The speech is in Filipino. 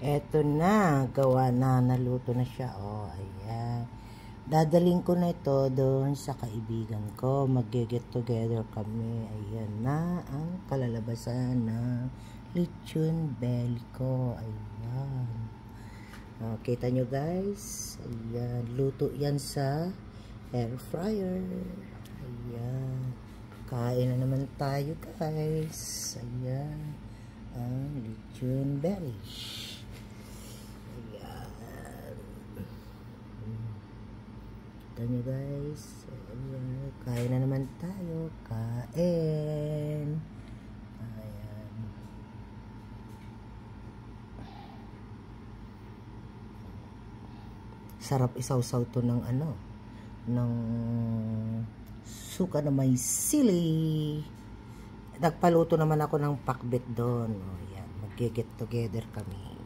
Eto na, gawa na, naluto na siya. Oh, ayan. Dadaling ko na ito doon sa kaibigan ko. Mag-get together kami. Ayan na ang kalalabasan ng lechon belly ko. Ayan. Oh, kita nyo guys. Ayan. Luto yan sa air fryer. Ayan. Kain na naman tayo guys. Ayan. Ang lechon belly. Nyo guys, ayan, kain na naman tayo, kain. Ayan. Sarap isawsaw to ng ano, ng suka na may sili. Nagpaluto naman ako ng pakbet doon. O, ayan, mag-get together kami.